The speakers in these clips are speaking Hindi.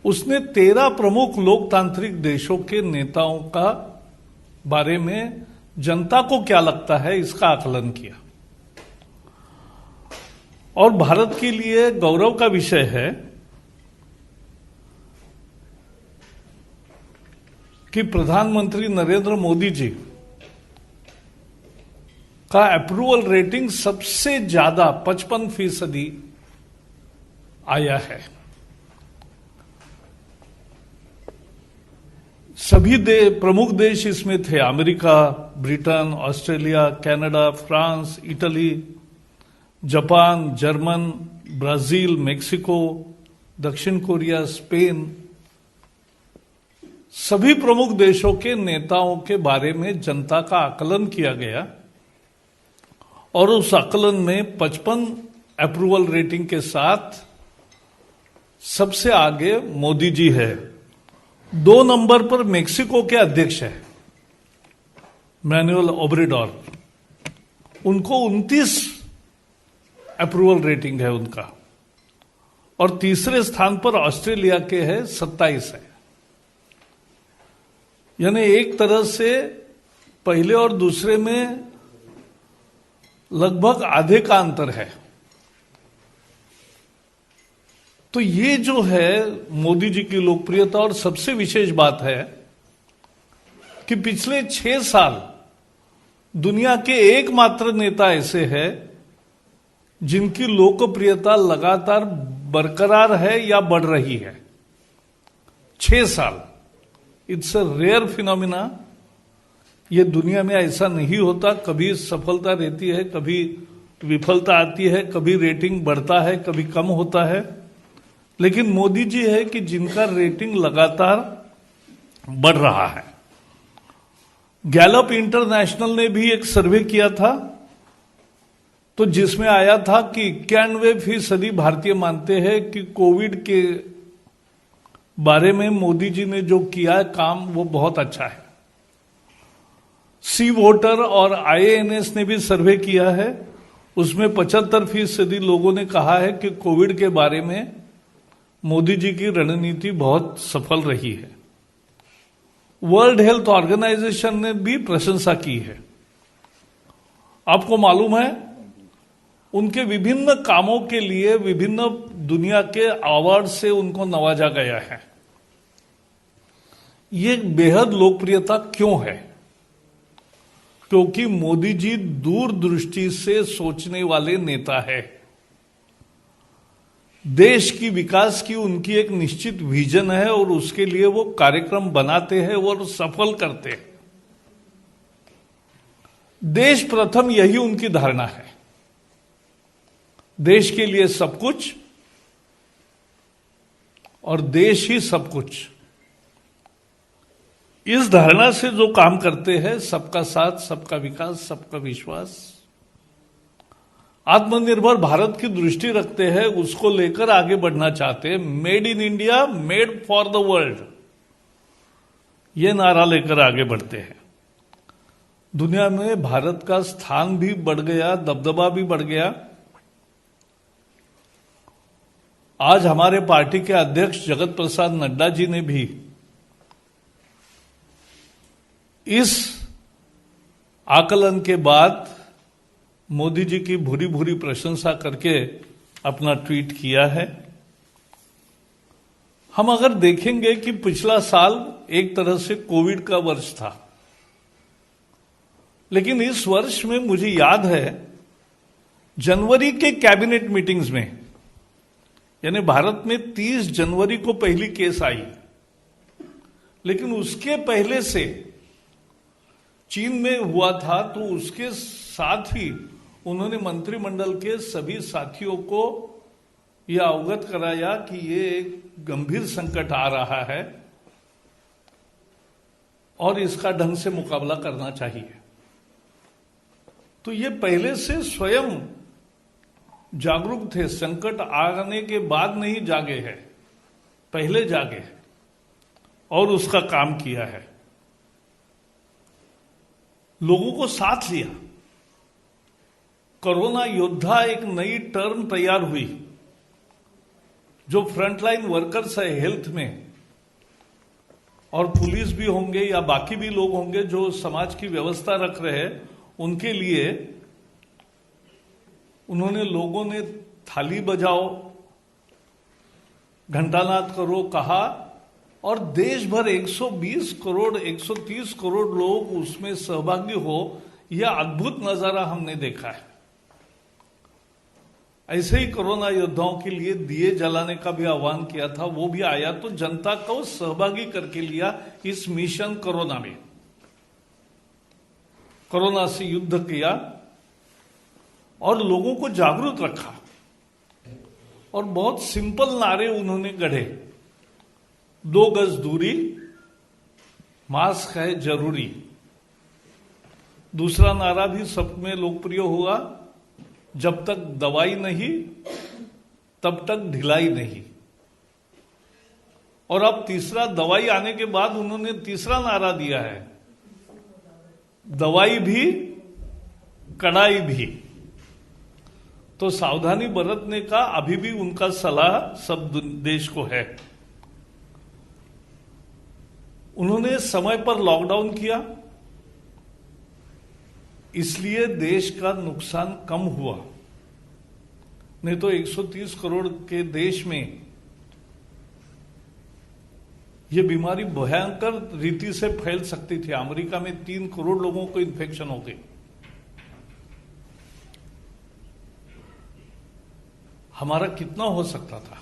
उसने 13 प्रमुख लोकतांत्रिक देशों के नेताओं का बारे में जनता को क्या लगता है इसका आकलन किया। और भारत के लिए गौरव का विषय है कि प्रधानमंत्री नरेंद्र मोदी जी का अप्रूवल रेटिंग सबसे ज्यादा 55% आया है। सभी प्रमुख देश इसमें थे, America, Britain, Australia, Canada, France, Italy, Japan, German, Brazil, Mexico, दक्षिण कोरिया, स्पेन। सभी प्रमुख देशों के नेताओं के बारे में जनता का आकलन किया गया और उस आकलन में 55 अप्रूवल रेटिंग के साथ सबसे आगे मोदी जी है। 2 नंबर पर मेक्सिको के अध्यक्ष है मैनुअल ओब्रेडोर, उनको 29 अप्रूवल रेटिंग है उनका। और तीसरे स्थान पर ऑस्ट्रेलिया के है 27 है। यानी एक तरह से पहले और दूसरे में लगभग आधे का अंतर है। तो ये जो है मोदी जी की लोकप्रियता। और सबसे विशेष बात है कि पिछले 6 साल दुनिया के एकमात्र नेता ऐसे हैं जिनकी लोकप्रियता लगातार बरकरार है या बढ़ रही है। 6 साल, इट्स अ रेयर फिनोमिना। ये दुनिया में ऐसा नहीं होता। कभी सफलता रहती है, कभी विफलता आती है, कभी रेटिंग बढ़ता है, कभी कम होता है। लेकिन मोदी जी है कि जिनका रेटिंग लगातार बढ़ रहा है। गैलप इंटरनेशनल ने भी एक सर्वे किया था, तो जिसमें आया था कि 91% भारतीय मानते हैं कि कोविड के बारे में मोदी जी ने जो किया है काम वो बहुत अच्छा है। सी वोटर और IANS ने भी सर्वे किया है, उसमें 75% लोगों ने कहा है कि कोविड के बारे में मोदी जी की रणनीति बहुत सफल रही है। वर्ल्ड हेल्थ ऑर्गेनाइजेशन ने भी प्रशंसा की है। आपको मालूम है उनके विभिन्न कामों के लिए विभिन्न दुनिया के अवार्ड से उनको नवाजा गया है। ये बेहद लोकप्रियता क्यों है? क्योंकि मोदी जी दूरदृष्टि से सोचने वाले नेता है। देश की विकास की उनकी एक निश्चित विजन है और उसके लिए वो कार्यक्रम बनाते हैं और सफल करते हैं। देश प्रथम, यही उनकी धारणा है। देश के लिए सब कुछ और देश ही सब कुछ। इस धारणा से जो काम करते हैं, सबका साथ, सबका विकास, सबका विश्वास, आत्मनिर्भर भारत की दृष्टि रखते हैं, उसको लेकर आगे बढ़ना चाहते हैं। Made in India, made for the world, ये नारा लेकर आगे बढ़ते हैं। दुनिया में भारत का स्थान भी बढ़ गया, दबदबा भी बढ़ गया। आज हमारे पार्टी के अध्यक्ष जगत प्रसाद नड्डा जी ने भी इस आकलन के बाद मोदी जी की भूरी भूरी प्रशंसा करके अपना ट्वीट किया है। हम अगर देखेंगे कि पिछला साल एक तरह से कोविड का वर्ष था, लेकिन इस वर्ष में मुझे याद है जनवरी के कैबिनेट मीटिंग्स में, यानी भारत में 30 जनवरी को पहली केस आई, लेकिन उसके पहले से चीन में हुआ था, तो उसके साथ ही उन्होंने मंत्रिमंडल के सभी साथियों को यह अवगत कराया कि ये एक गंभीर संकट आ रहा है और इसका ढंग से मुकाबला करना चाहिए। तो ये पहले से स्वयं जागरूक थे। संकट आने के बाद नहीं जागे हैं, पहले जागे हैं और उसका काम किया है। लोगों को साथ लिया। कोरोना योद्धा एक नई टर्म तैयार हुई जो फ्रंटलाइन वर्कर्स है हेल्थ में, और पुलिस भी होंगे या बाकी भी लोग होंगे जो समाज की व्यवस्था रख रहे हैं, उनके लिए उन्होंने, लोगों ने थाली बजाओ, घंटानाद करो कहा, और देश भर 120 करोड़ 130 करोड़ लोग उसमें सहभागी हो, यह अद्भुत नजारा हमने देखा है। ऐसे ही कोरोना योद्धाओं के लिए दिए जलाने का भी आह्वान किया था, वो भी आया तो जनता को सहभागी करके लिया इस मिशन कोरोना में, कोरोना से युद्ध किया और लोगों को जागरूक रखा। और बहुत सिंपल नारे उन्होंने गढ़े, 2 गज दूरी, मास्क है जरूरी। दूसरा नारा भी सब में लोकप्रिय हुआ, जब तक दवाई नहीं तब तक ढिलाई नहीं। और अब तीसरा, दवाई आने के बाद उन्होंने तीसरा नारा दिया है, दवाई भी कड़ाई भी। तो सावधानी बरतने का अभी भी उनका सलाह सब देश को है। उन्होंने समय पर लॉकडाउन किया, इसलिए देश का नुकसान कम हुआ, नहीं तो 130 करोड़ के देश में यह बीमारी भयंकर रीति से फैल सकती थी। अमेरिका में 3 करोड़ लोगों को इन्फेक्शन हो गई। हमारा कितना हो सकता था।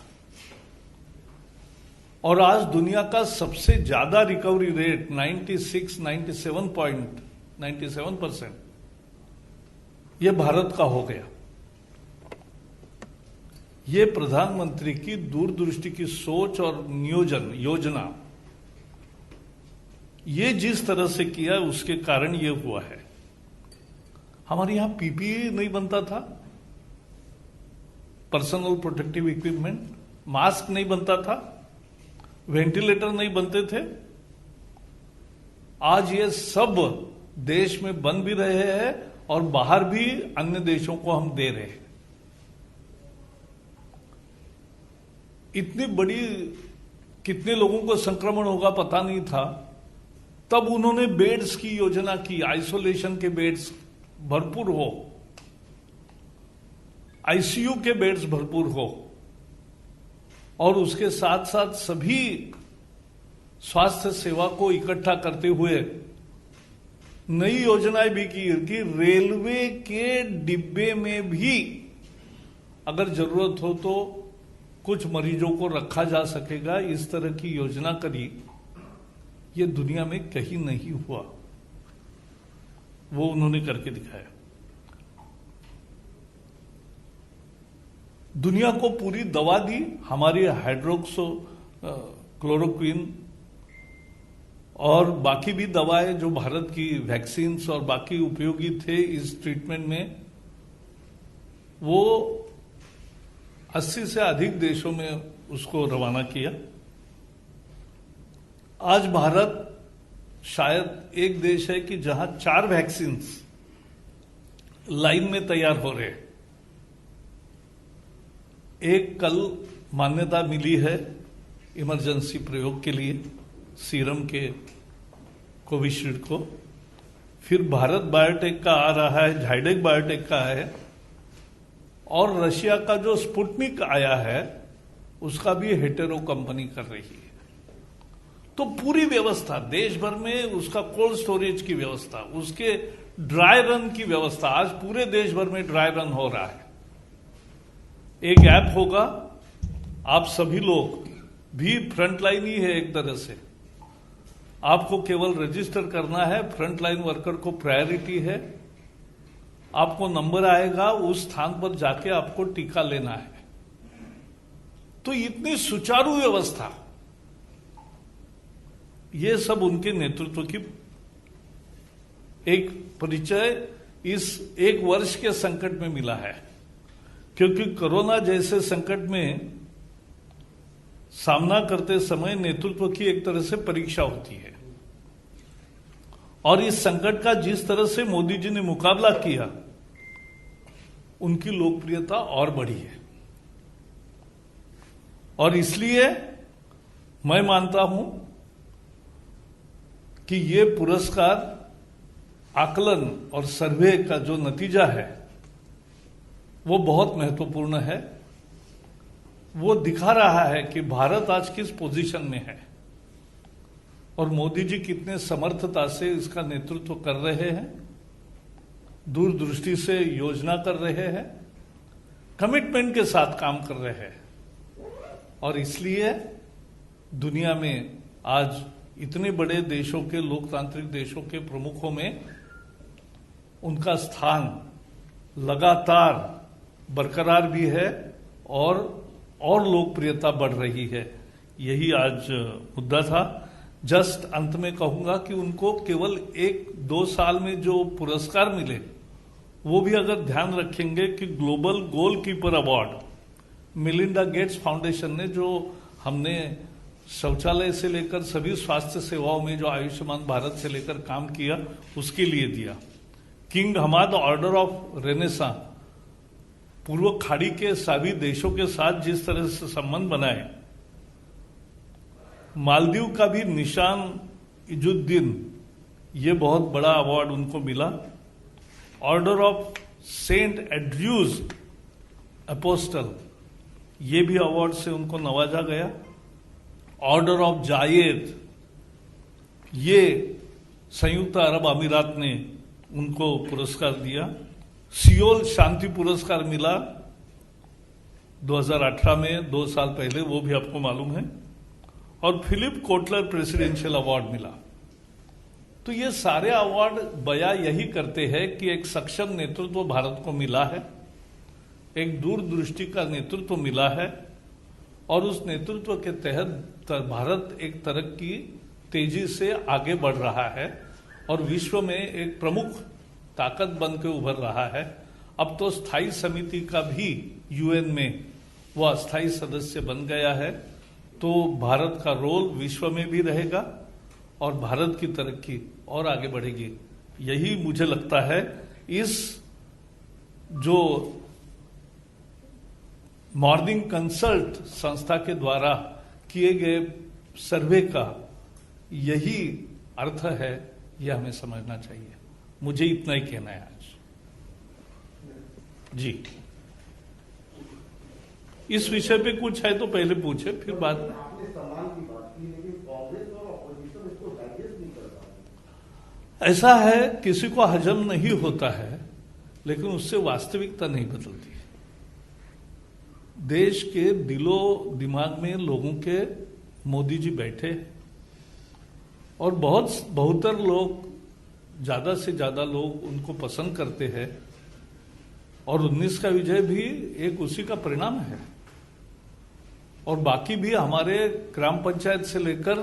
और आज दुनिया का सबसे ज्यादा रिकवरी रेट 97% यह भारत का हो गया। ये प्रधानमंत्री की दूरदृष्टि की सोच और योजना, ये जिस तरह से किया उसके कारण ये हुआ है। हमारे यहां पीपीई नहीं बनता था, पर्सनल प्रोटेक्टिव इक्विपमेंट, मास्क नहीं बनता था, वेंटिलेटर नहीं बनते थे। आज ये सब देश में बन भी रहे हैं और बाहर भी अन्य देशों को हम दे रहे हैं। इतनी बड़ी, कितने लोगों को संक्रमण होगा पता नहीं था, तब उन्होंने बेड्स की योजना की, आइसोलेशन के बेड्स भरपूर हो, आईसीयू के बेड्स भरपूर हो, और उसके साथ साथ सभी स्वास्थ्य सेवा को इकट्ठा करते हुए नई योजनाएं भी की कि रेलवे के डिब्बे में भी अगर जरूरत हो तो कुछ मरीजों को रखा जा सकेगा। इस तरह की योजना करी, ये दुनिया में कहीं नहीं हुआ, वो उन्होंने करके दिखाया। दुनिया को पूरी दवा दी, हमारी हाइड्रोक्सो क्लोरोक्विन और बाकी भी दवाएं जो भारत की वैक्सीन्स और बाकी उपयोगी थे इस ट्रीटमेंट में, वो 80 से अधिक देशों में उसको रवाना किया। आज भारत शायद एक देश है कि जहां 4 वैक्सीन्स लाइन में तैयार हो रहे हैं। एक कल मान्यता मिली है इमरजेंसी प्रयोग के लिए सीरम के कोविशील्ड को, फिर भारत बायोटेक का आ रहा है, झाइडेक बायोटेक का है, और रशिया का जो स्पुतनिक आया है उसका भी हेटेरो कंपनी कर रही है। तो पूरी व्यवस्था देश भर में, उसका कोल्ड स्टोरेज की व्यवस्था, उसके ड्राई रन की व्यवस्था, आज पूरे देश भर में ड्राई रन हो रहा है। एक ऐप होगा, आप सभी लोग भी फ्रंटलाइन ही है एक तरह से, आपको केवल रजिस्टर करना है, फ्रंटलाइन वर्कर को प्रायोरिटी है, आपको नंबर आएगा, उस स्थान पर जाके आपको टीका लेना है। तो इतनी सुचारू व्यवस्था, ये सब उनके नेतृत्व की एक परिचय इस 1 वर्ष के संकट में मिला है। क्योंकि कोरोना जैसे संकट में सामना करते समय नेतृत्व की एक तरह से परीक्षा होती है, और इस संकट का जिस तरह से मोदी जी ने मुकाबला किया, उनकी लोकप्रियता और बढ़ी है। और इसलिए मैं मानता हूं कि ये पुरस्कार आकलन और सर्वे का जो नतीजा है वो बहुत महत्वपूर्ण है। वो दिखा रहा है कि भारत आज किस पोजीशन में है और मोदी जी कितने समर्थता से इसका नेतृत्व कर रहे हैं, दूरदृष्टि से योजना कर रहे हैं, कमिटमेंट के साथ काम कर रहे हैं। और इसलिए दुनिया में आज इतने बड़े देशों के, लोकतांत्रिक देशों के प्रमुखों में उनका स्थान लगातार बरकरार भी है और लोकप्रियता बढ़ रही है। यही आज मुद्दा था। जस्ट अंत में कहूंगा कि उनको केवल 1-2 साल में जो पुरस्कार मिले वो भी अगर ध्यान रखेंगे कि global goalkeeper award Melinda Gates foundation ने, जो हमने शौचालय से लेकर सभी स्वास्थ्य सेवाओं में जो आयुष्मान भारत से लेकर काम किया उसके लिए दिया। King Hamad order of Renaissance पूर्व खाड़ी के सभी देशों के साथ जिस तरह से संबंध बनाए, मालदीव का भी निशान इजुद्दीन, ये बहुत बड़ा अवार्ड उनको मिला। ऑर्डर ऑफ सेंट एड्रयूज अपोस्टल, ये भी अवार्ड से उनको नवाजा गया। ऑर्डर ऑफ जायद, ये संयुक्त अरब अमीरात ने उनको पुरस्कार दिया। सियोल शांति पुरस्कार मिला 2018 में, 2 साल पहले, वो भी आपको मालूम है। और फिलिप कोटलर प्रेसिडेंशियल अवार्ड मिला। तो ये सारे अवार्ड बया यही करते हैं कि एक सक्षम नेतृत्व भारत को मिला है, एक दूरदृष्टि का नेतृत्व मिला है और उस नेतृत्व के तहत भारत एक तरक्की तेजी से आगे बढ़ रहा है और विश्व में एक प्रमुख ताकत बन के उभर रहा है। अब तो स्थायी समिति का भी यूएन में वो अस्थायी सदस्य बन गया है। तो भारत का रोल विश्व में भी रहेगा और भारत की तरक्की और आगे बढ़ेगी। यही मुझे लगता है इस जो मॉर्निंग कंसल्ट संस्था के द्वारा किए गए सर्वे का यही अर्थ है, यह हमें समझना चाहिए। मुझे इतना ही कहना है आज। जी, इस विषय पे कुछ है तो पहले पूछे, फिर बाद में। आपने सम्मान की बात की, लेकिन कांग्रेस और ऑपोजिशन इसको डाइजेस्ट नहीं कर पा रही। ऐसा है, किसी को हजम नहीं होता है, लेकिन उससे वास्तविकता नहीं बदलती। देश के दिलो दिमाग में लोगों के मोदी जी बैठे और बहुतर लोग, ज्यादा से ज्यादा लोग उनको पसंद करते हैं और 19 का विजय भी एक उसी का परिणाम है। और बाकी भी हमारे ग्राम पंचायत से लेकर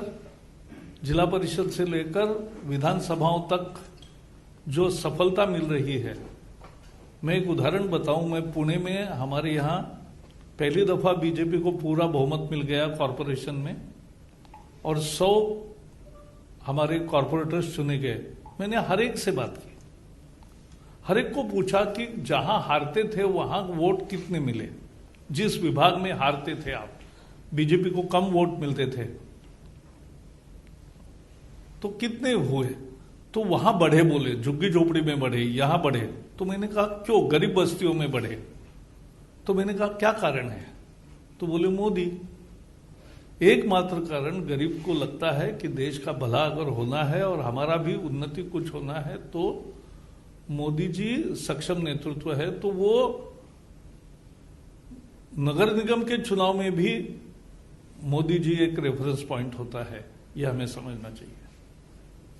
जिला परिषद से लेकर विधानसभाओं तक जो सफलता मिल रही है। मैं एक उदाहरण बताऊं, मैं पुणे में हमारे यहां पहली दफा बीजेपी को पूरा बहुमत मिल गया कॉरपोरेशन में और 100 हमारे कॉरपोरेटर्स चुने गए। मैंने हर एक से बात की, हर एक को पूछा कि जहां हारते थे वहां वोट कितने मिले, जिस विभाग में हारते थे आप, बीजेपी को कम वोट मिलते थे तो कितने हुए, तो वहां बढ़े, बोले झुग्गी झोपड़ी में बढ़े, यहां बढ़े। तो मैंने कहा क्यों, गरीब बस्तियों में बढ़े। तो मैंने कहा क्या कारण है, तो बोले मोदी। एकमात्र कारण, गरीब को लगता है कि देश का भला अगर होना है और हमारा भी उन्नति कुछ होना है तो मोदी जी सक्षम नेतृत्व है। तो वो नगर निगम के चुनाव में भी मोदी जी एक रेफरेंस पॉइंट होता है, यह हमें समझना चाहिए।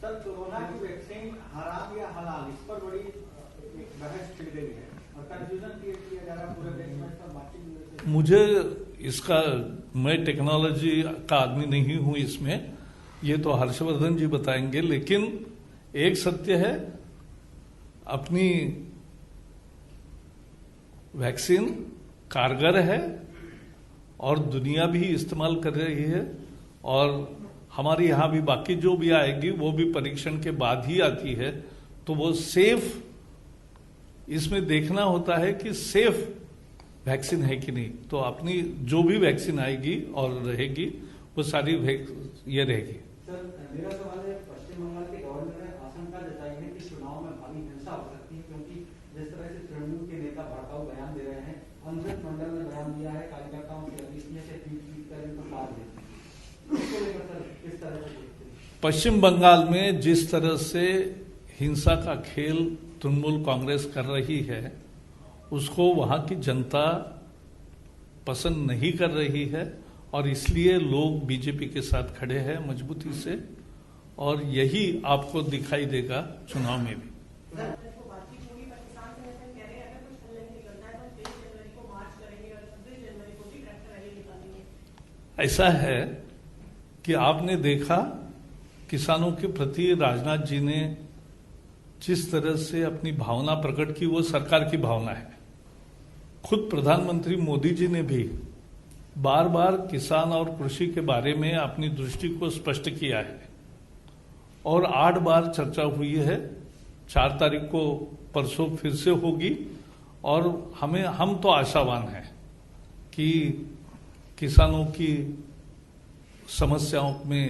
सर, कोरोना की वैक्सीन हराम या हलाल, इस पर बड़ी एक बहस छिड़ गई है और कंफ्यूजन क्रिएट किया जा रहा है पूरे देश में। इस पर बातचीत, मुझे इसका, मैं टेक्नोलॉजी का आदमी नहीं हूं, इसमें ये तो हर्षवर्धन जी बताएंगे। लेकिन एक सत्य है, अपनी वैक्सीन कारगर है और दुनिया भी इस्तेमाल कर रही है और हमारे यहां भी बाकी जो भी आएगी वो भी परीक्षण के बाद ही आती है। तो वो सेफ, इसमें देखना होता है कि सेफ वैक्सीन है कि नहीं, तो अपनी जो भी वैक्सीन आएगी और रहेगी वो सारी ये रहेगी। सर मेरा सवाल है, पश्चिम बंगाल के गवर्नर ने आशंका जताई है कि चुनाव में भारी हिंसा हो सकती है, क्योंकि जिस तरह से तृणमूल के नेता भड़काऊ बयान दे रहे हैं। अमृत मंडल ने बयान दिया है, कार्यकर्ताओं की अभिष्टियों से पीट कर इनको मार देते हैं। इसको लेकर सर किस तरह से देखते हैं? पश्चिम बंगाल में जिस तरह से हिंसा का खेल तृणमूल कांग्रेस कर रही है, उसको वहां की जनता पसंद नहीं कर रही है और इसलिए लोग बीजेपी के साथ खड़े हैं मजबूती से, और यही आपको दिखाई देगा चुनाव में भी। ऐसा है कि आपने देखा किसानों के प्रति राजनाथ जी ने जिस तरह से अपनी भावना प्रकट की, वो सरकार की भावना है। खुद प्रधानमंत्री मोदी जी ने भी बार बार किसान और कृषि के बारे में अपनी दृष्टि को स्पष्ट किया है और 8 बार चर्चा हुई है। 4 तारीख को परसों फिर से होगी और हम तो आशावान हैं कि किसानों की समस्याओं में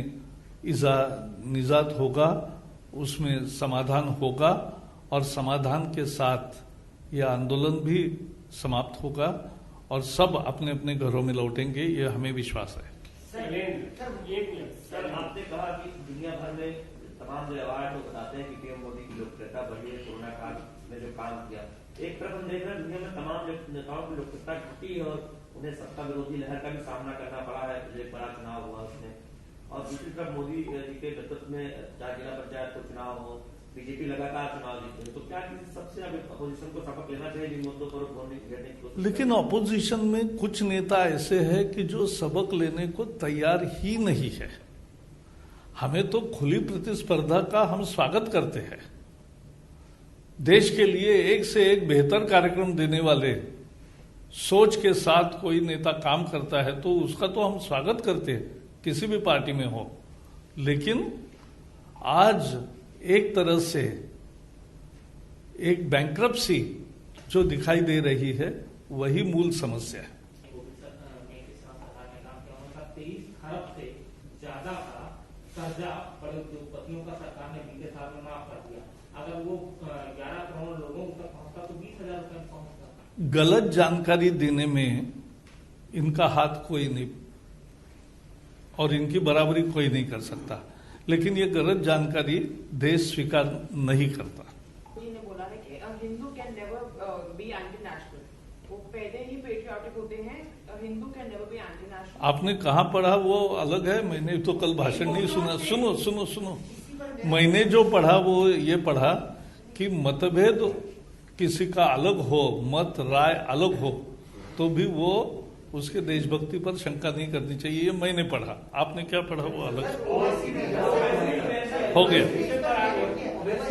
निजात होगा, उसमें समाधान होगा और समाधान के साथ यह आंदोलन भी समाप्त होगा और सब अपने अपने घरों में लौटेंगे, ये हमें विश्वास है। सर आपने कहा कि दुनिया भर में तमाम जो अवार्ड लोग बताते हैं कि पीएम मोदी की लोकप्रियता बढ़ी है कोरोना काल में जो काम किया। एक तरफ हम देख रहे हैं दुनिया में तमाम नेताओं की लोकप्रियता घटी और उन्हें सत्ता विरोधी लहर का भी सामना करना पड़ा है, एक बड़ा चुनाव हुआ उसमें। और दूसरी तरफ मोदी जी के नेतृत्व में चाहे जिला पंचायत को चुनाव हो, बीजेपी लगातार चुनाव जीती है, तो क्या सबसे अब अपोजिशन को सबक लेना चाहिए जिन मुद्दों पर घेरने की कोशिश? लेकिन अपोजिशन में कुछ नेता ऐसे हैं कि जो सबक लेने को तैयार ही नहीं है। हमें तो खुली प्रतिस्पर्धा का हम स्वागत करते हैं। देश के लिए एक से एक बेहतर कार्यक्रम देने वाले सोच के साथ कोई नेता काम करता है तो उसका तो हम स्वागत करते हैं, किसी भी पार्टी में हो। लेकिन आज एक तरह से एक बैंक्रप्सी जो दिखाई दे रही है वही मूल समस्या है। 23 खरब से ज्यादा का कर्जा बड़े उद्योगपतियों का सरकार ने बीते साल में माफ कर दिया। अगर वो 11 करोड़ लोगों तक पहुंचता तो 20,000 रुपए पहुंचता। गलत जानकारी देने में इनका हाथ कोई नहीं और इनकी बराबरी कोई नहीं कर सकता, लेकिन ये गलत जानकारी देश स्वीकार नहीं करता। ने बोला है कि Hindu can never be anti national, वो पहले ही पेट्रियाटिक होते हैं, Hindu can never be anti national. आपने कहाँ पढ़ा वो अलग है, मैंने तो कल भाषण नहीं सुना। सुनो सुनो सुनो, मैंने जो पढ़ा वो ये पढ़ा कि मतभेद किसी का अलग हो, मत राय अलग हो, तो भी वो उसके देशभक्ति पर शंका नहीं करनी चाहिए, ये मैंने पढ़ा। आपने क्या पढ़ा वो अलग हो गया।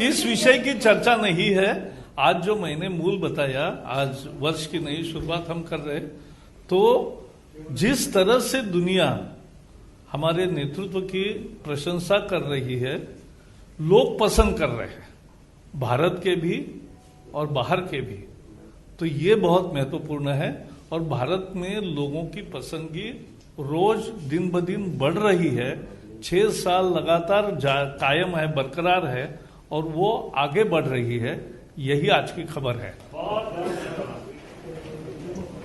इस विषय की चर्चा नहीं है। आज जो मैंने मूल बताया, आज वर्ष की नई शुरुआत हम कर रहे, तो जिस तरह से दुनिया हमारे नेतृत्व की प्रशंसा कर रही है, लोग पसंद कर रहे हैं, भारत के भी और बाहर के भी, तो ये बहुत महत्वपूर्ण है। और भारत में लोगों की पसंदगी रोज दिन ब दिन बढ़ रही है। 6 साल लगातार कायम है, बरकरार है और वो आगे बढ़ रही है। यही आज की खबर है।